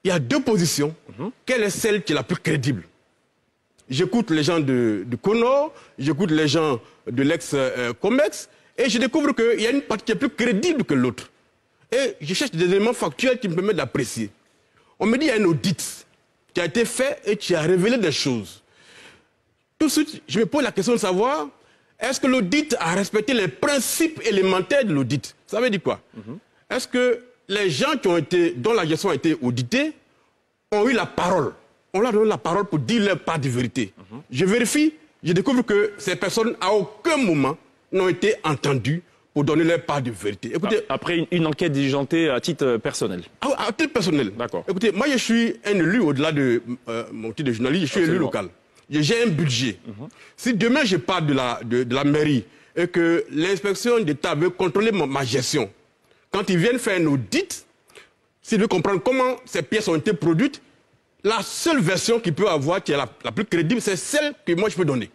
il y a deux positions. Quelle est celle qui est la plus crédible? J'écoute les gens de Conor, j'écoute les gens de l'ex-Comex, et je découvre qu'il y a une partie qui est plus crédible que l'autre. Et je cherche des éléments factuels qui me permettent d'apprécier. On me dit qu'il y a un audit qui a été fait et qui a révélé des choses. Tout de suite, je me pose la question de savoir, est-ce que l'audit a respecté les principes élémentaires de l'audit? Ça veut dire quoi? Est-ce que les gens dont la gestion a été auditée ont eu la parole? On leur donne la parole pour dire leur part de vérité. Je vérifie, je découvre que ces personnes, à aucun moment, n'ont été entendues pour donner leur part de vérité. Écoutez, après une enquête diligentée à titre personnel. À titre personnel. D'accord. Écoutez, moi je suis un élu au-delà de mon titre de journaliste, je suis élu local. J'ai un budget. Si demain je pars de la mairie et que l'inspection d'État veut contrôler ma gestion, quand ils viennent faire un audit, s'ils veulent comprendre comment ces pièces ont été produites, la seule version qu'il peut avoir, qui est la plus crédible, c'est celle que moi je peux donner.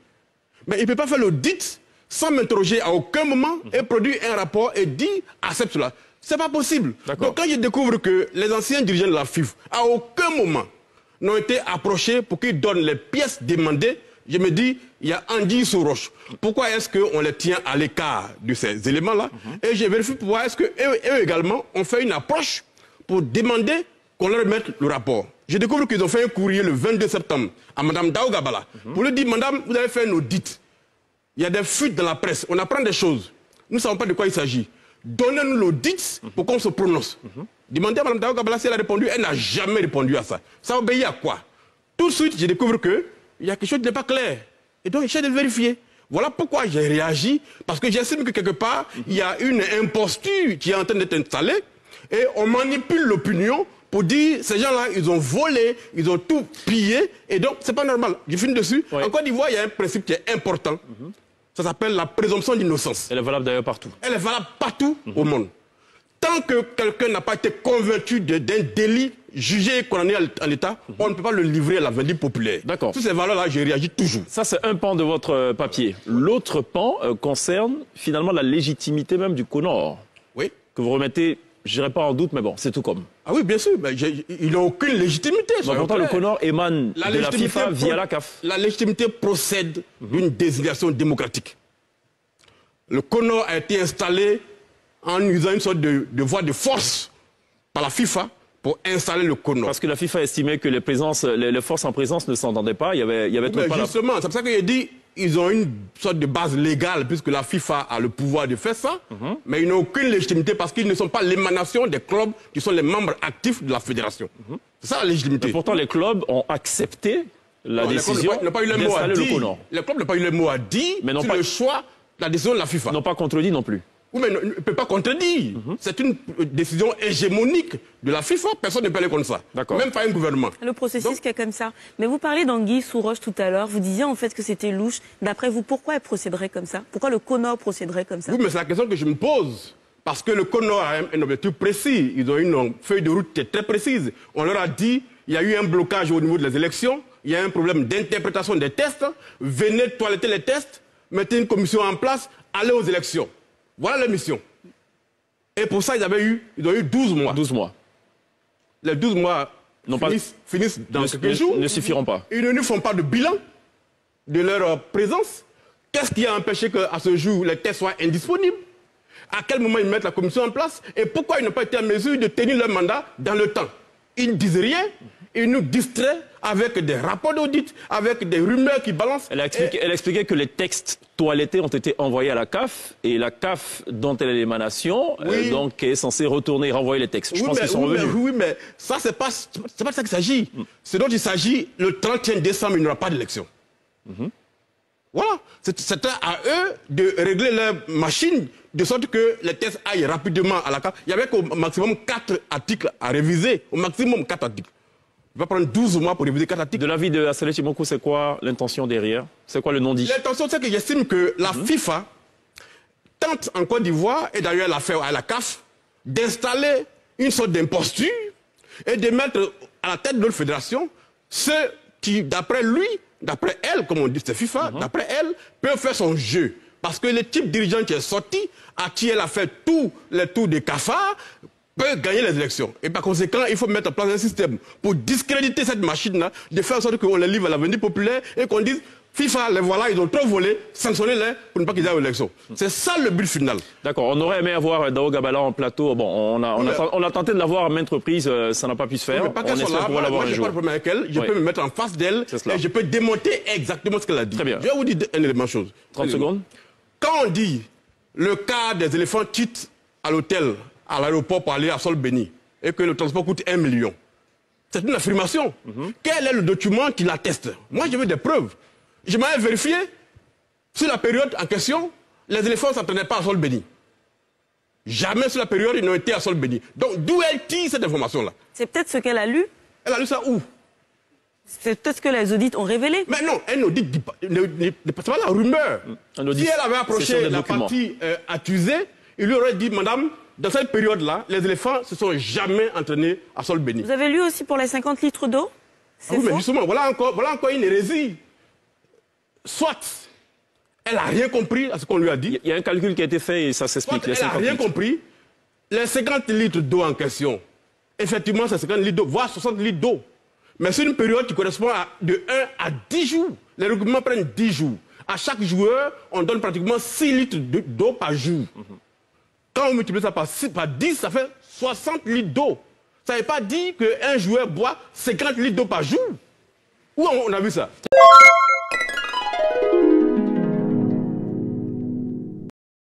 Mais il ne peut pas faire l'audit sans m'interroger à aucun moment et produire un rapport et dire accepte cela. Ce n'est pas possible. Donc quand je découvre que les anciens dirigeants de la FIF, à aucun moment, n'ont été approchés pour qu'ils donnent les pièces demandées, je me dis, il y a anguille sous roche. Pourquoi est-ce qu'on les tient à l'écart de ces éléments-là? Et je vérifie pour voir est-ce qu'eux également ont fait une approche pour demander qu'on leur remette le rapport. Je découvre qu'ils ont fait un courrier le 22 septembre à Mme Daougabala pour lui dire, Madame, vous avez fait un audit. Il y a des fuites dans la presse. On apprend des choses. Nous ne savons pas de quoi il s'agit. Donnez-nous l'audit pour qu'on se prononce. Demandez à Mme Daougabala si elle a répondu. Elle n'a jamais répondu à ça. Ça obéit à quoi? Tout de suite, je découvre qu'il y a quelque chose qui n'est pas clair. Et donc, j'essaie de vérifier. Voilà pourquoi j'ai réagi. Parce que j'estime que quelque part, il y a une imposture qui est en train d'être installée. Et on manipule l'opinion pour dire, ces gens-là, ils ont volé, ils ont tout pillé, et donc, c'est pas normal. Je finis dessus. Oui. En Côte d'Ivoire, il y a un principe qui est important. Ça s'appelle la présomption d'innocence. Elle est valable d'ailleurs partout. Elle est valable partout au monde. Tant que quelqu'un n'a pas été convaincu d'un délit jugé et condamné en l'État, on ne peut pas le livrer à la vindicte populaire. D'accord. Toutes ces valeurs-là, je réagis toujours. Ça, c'est un pan de votre papier. L'autre pan concerne finalement la légitimité même du Conor. Oui. Que vous remettez, je dirais pas en doute, mais bon, c'est tout comme. Ah oui, bien sûr, mais il n'a aucune légitimité. Donc, pourtant, le Conor émane de la FIFA via la CAF. La légitimité procède d'une désignation démocratique. Le Conor a été installé en usant une sorte de voie de force par la FIFA pour installer le Conor. Parce que la FIFA estimait que les forces en présence ne s'entendaient pas, il y avait trop pas. Justement, c'est pour ça que j'ai dit ils ont une sorte de base légale puisque la FIFA a le pouvoir de faire ça, mais ils n'ont aucune légitimité parce qu'ils ne sont pas l'émanation des clubs qui sont les membres actifs de la fédération. C'est ça la légitimité. Mais pourtant, les clubs ont accepté la décision d'installer le Conor. Les clubs n'ont pas eu le mot à dire sur le choix, la décision de la FIFA. Ils n'ont pas contredit non plus. Oui, mais il ne peut pas contredire. C'est une décision hégémonique de la FIFA. Personne ne peut aller contre ça. Même pas un gouvernement. Le processus qui est comme ça. Mais vous parlez d'anguille sous roche tout à l'heure. Vous disiez en fait que c'était louche. D'après vous, pourquoi elle procéderait comme ça? Pourquoi le Conor procéderait comme ça? Oui, mais c'est la question que je me pose. Parce que le Conor a un objectif précis. Ils ont une feuille de route qui est très précise. On leur a dit, il y a eu un blocage au niveau des élections. Il y a un problème d'interprétation des tests. Venez toiletter les tests. Mettez une commission en place. Allez aux élections. Voilà la mission. Et pour ça, ils ont eu 12 mois. 12 mois. Les 12 mois finissent dans quelques jours. Ne suffiront pas. Ils ne font pas de bilan de leur présence. Qu'est-ce qui a empêché qu'à ce jour, les tests soient indisponibles? À quel moment ils mettent la commission en place? Et pourquoi ils n'ont pas été en mesure de tenir leur mandat dans le temps? Ils ne disent rien. Ils nous distraient avec des rapports d'audit, avec des rumeurs qui balancent. Elle a expliqué que les textes toilettés ont été envoyés à la CAF, et la CAF, dont elle est l'émanation, donc est censée retourner et renvoyer les textes. Je pense qu'ils sont revenus. Oui, mais ça, c'est pas de ça qu'il s'agit. Ce dont il s'agit, le 31 décembre, il n'y aura pas d'élection. Voilà. C'était à eux de régler leur machine de sorte que les tests aillent rapidement à la CAF. Il y avait qu'au maximum 4 articles à réviser. Au maximum 4 articles. Il va prendre 12 mois pour réviser 4 articles. De l'avis de Assalé Chimoku, c'est quoi l'intention derrière? C'est quoi le non-dit? L'intention, c'est que j'estime que la FIFA tente en Côte d'Ivoire, et d'ailleurs l'a fait à la CAF, d'installer une sorte d'imposture et de mettre à la tête de notre fédération ceux qui, d'après lui, d'après elle, comme on dit, c'est FIFA, d'après elle, peuvent faire son jeu. Parce que le type dirigeant qui est sorti, à qui elle a fait tous les tours des cafards, peut gagner les élections. Et par conséquent, il faut mettre en place un système pour discréditer cette machine-là, de faire en sorte qu'on les livre à l'avenir populaire et qu'on dise FIFA, les voilà, ils ont trop volé, sanctionnez-les pour ne pas qu'ils aient l'élection. C'est ça le but final. D'accord, on aurait aimé avoir Dao Gabala en plateau. Bon, on a tenté de l'avoir à maintes reprises, ça n'a pas pu se faire. Mais pas qu'elle soit là, moi je n'ai pas de problème avec elle, je peux me mettre en face d'elle et je peux démonter exactement ce qu'elle a dit. Très bien. Je vais vous dire un élément de chose. 30 secondes. Quand on dit le cas des éléphants quittent à l'hôtel, à l'aéroport pour aller à Sol-Béni et que le transport coûte 1 million, c'est une affirmation. Quel est le document qui l'atteste? Moi, je veux des preuves. Je m'avais vérifié, sur la période en question, les éléphants ne s'entraînaient pas à Sol-Béni. Jamais sur la période, ils n'ont été à Sol-Béni. Donc, d'où elle tire cette information-là? C'est peut-être ce qu'elle a lu. Elle a lu ça où? C'est peut-être ce que les audits ont révélé. Mais non, un audit, c'est pas la rumeur. Si elle avait approché la partie accusée, il lui aurait dit, madame, dans cette période-là, les éléphants ne se sont jamais entraînés à Sol-Béni. Vous avez lu aussi pour les 50 litres d'eau? Ah oui, mais justement, voilà encore une hérésie. Soit elle n'a rien compris à ce qu'on lui a dit. Il y a un calcul qui a été fait et ça s'explique. Elle n'a rien compris. Les 50 litres d'eau en question, effectivement, c'est 50 litres d'eau, voire 60 litres d'eau. Mais c'est une période qui correspond de 1 à 10 jours. Les regroupements prennent 10 jours. À chaque joueur, on donne pratiquement 6 litres d'eau par jour. Quand on multiplie ça par 10, ça fait 60 litres d'eau. Ça ne veut pas dire qu'un joueur boit 50 litres d'eau par jour. Où on a vu ça?